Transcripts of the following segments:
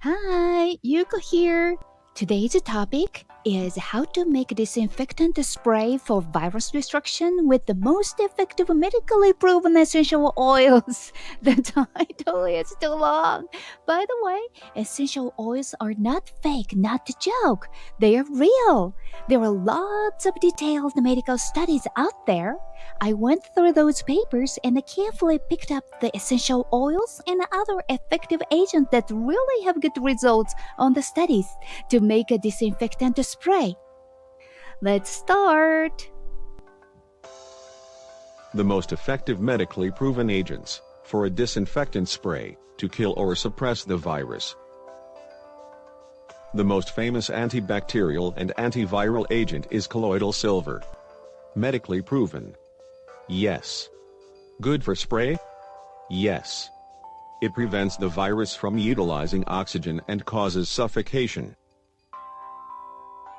Hi, Yuko here. Today's topic is how to make a disinfectant spray for virus destruction with the most effective medically proven essential oils. The title is too long. By the way, essential oils are not fake, not a joke. They are real. There are lots of detailed medical studies out there. I went through those papers and carefully picked up the essential oils and other effective agents that really have good results on the studies to make a disinfectant spray. Let's start. The most effective medically proven agents for a disinfectant spray to kill or suppress the virus. The most famous antibacterial and antiviral agent is colloidal silver. Medically proven. Yes. Good for spray? Yes. It prevents the virus from utilizing oxygen and causes suffocation.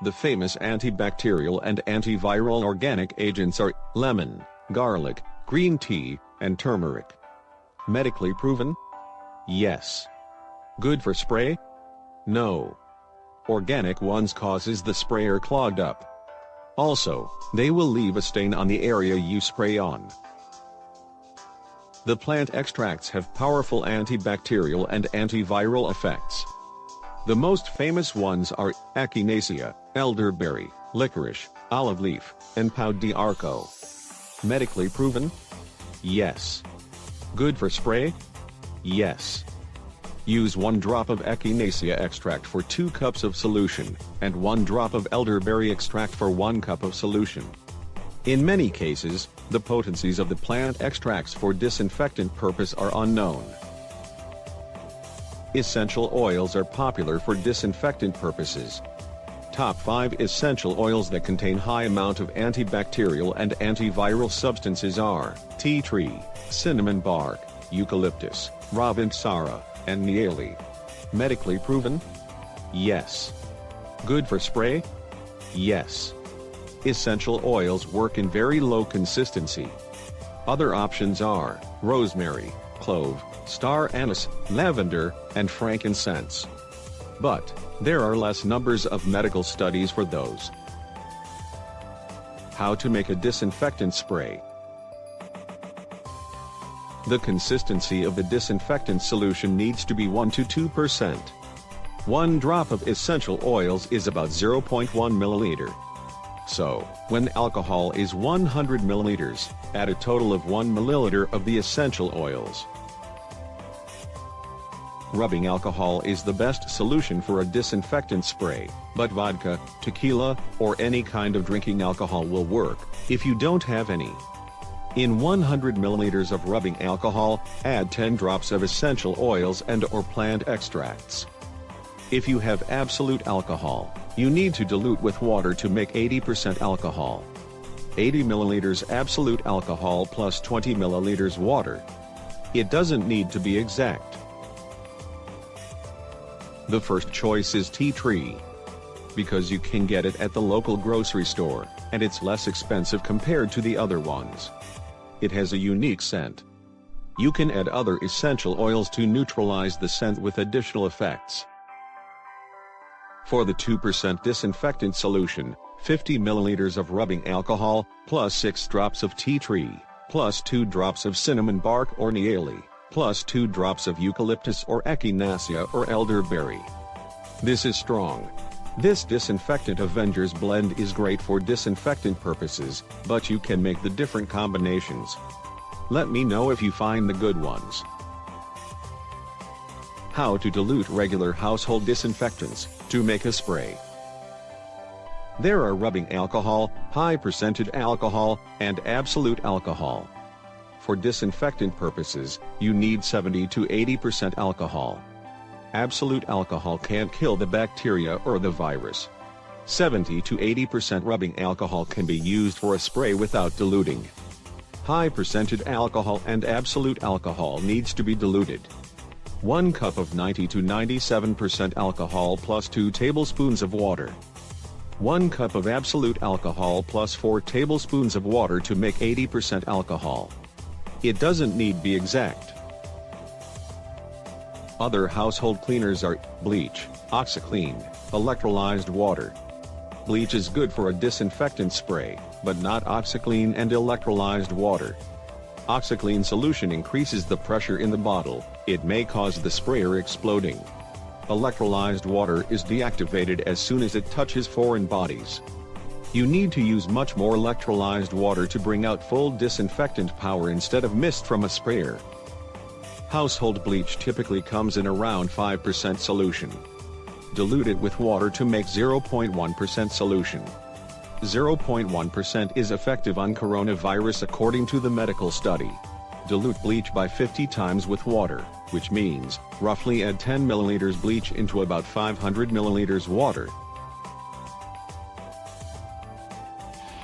The famous antibacterial and antiviral organic agents are lemon, garlic, green tea, and turmeric. Medically proven? Yes. Good for spray? No. Organic ones causes the sprayer clogged up. Also, they will leave a stain on the area you spray on. The plant extracts have powerful antibacterial and antiviral effects. The most famous ones are echinacea, elderberry, licorice, olive leaf, and pau de arco. Medically proven? Yes. Good for spray? Yes. Use 1 drop of echinacea extract for 2 cups of solution, and 1 drop of elderberry extract for 1 cup of solution. In many cases, the potencies of the plant extracts for disinfectant purpose are unknown. Essential oils are popular for disinfectant purposes. Top 5 essential oils that contain high amount of antibacterial and antiviral substances are tea tree, cinnamon bark, eucalyptus, ravensara, and niali. Medically proven? Yes. Good for spray? Yes. Essential oils work in very low consistency. Other options are rosemary, clove, star anise, lavender, and frankincense. But there are less numbers of medical studies for those. How to make a disinfectant spray. The consistency of the disinfectant solution needs to be 1 to 2%. 1 drop of essential oils is about 0.1 milliliter. So, when alcohol is 100 milliliters, add a total of 1 milliliter of the essential oils. Rubbing alcohol is the best solution for a disinfectant spray, but vodka, tequila, or any kind of drinking alcohol will work if you don't have any. In 100 milliliters of rubbing alcohol, add 10 drops of essential oils and/or plant extracts. If you have absolute alcohol, you need to dilute with water to make 80% alcohol. 80 milliliters absolute alcohol plus 20 milliliters water. It doesn't need to be exact. The first choice is tea tree, because you can get it at the local grocery store, and it's less expensive compared to the other ones. It has a unique scent. You can add other essential oils to neutralize the scent with additional effects. For the 2% disinfectant solution, 50 milliliters of rubbing alcohol, plus 6 drops of tea tree, plus 2 drops of cinnamon bark or niali, plus 2 drops of eucalyptus or echinacea or elderberry. This is strong. This disinfectant Avengers blend is great for disinfectant purposes, but you can make the different combinations. Let me know if you find the good ones. How to dilute regular household disinfectants to make a spray. There are rubbing alcohol, high percentage alcohol, and absolute alcohol. For disinfectant purposes, you need 70 to 80% alcohol. Absolute alcohol can't kill the bacteria or the virus. 70 to 80% rubbing alcohol can be used for a spray without diluting. High percentage alcohol and absolute alcohol needs to be diluted. 1 cup of 90 to 97% alcohol plus 2 tablespoons of water. 1 cup of absolute alcohol plus 4 tablespoons of water to make 80% alcohol. It doesn't need be exact. Other household cleaners are bleach, OxiClean, electrolyzed water. Bleach is good for a disinfectant spray, but not OxiClean and electrolyzed water. OxiClean solution increases the pressure in the bottle, it may cause the sprayer exploding. Electrolyzed water is deactivated as soon as it touches foreign bodies. You need to use much more electrolyzed water to bring out full disinfectant power instead of mist from a sprayer. Household bleach typically comes in around 5% solution. Dilute it with water to make 0.1% solution. 0.1% is effective on coronavirus according to the medical study. Dilute bleach by 50 times with water, which means, roughly add 10 milliliters bleach into about 500 milliliters water.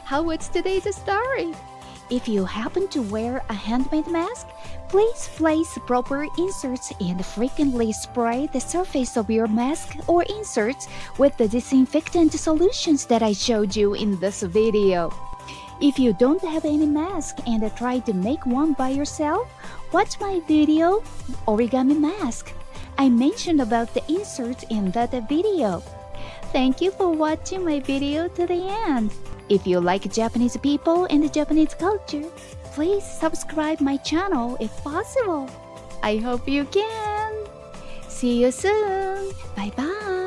How was today's story? If you happen to wear a handmade mask, please place proper inserts and frequently spray the surface of your mask or inserts with the disinfectant solutions that I showed you in this video. If you don't have any mask and try to make one by yourself, watch my video, Origami Mask. I mentioned about the inserts in that video. Thank you for watching my video to the end. If you like Japanese people and the Japanese culture, please subscribe my channel if possible. I hope you can. See you soon. Bye bye.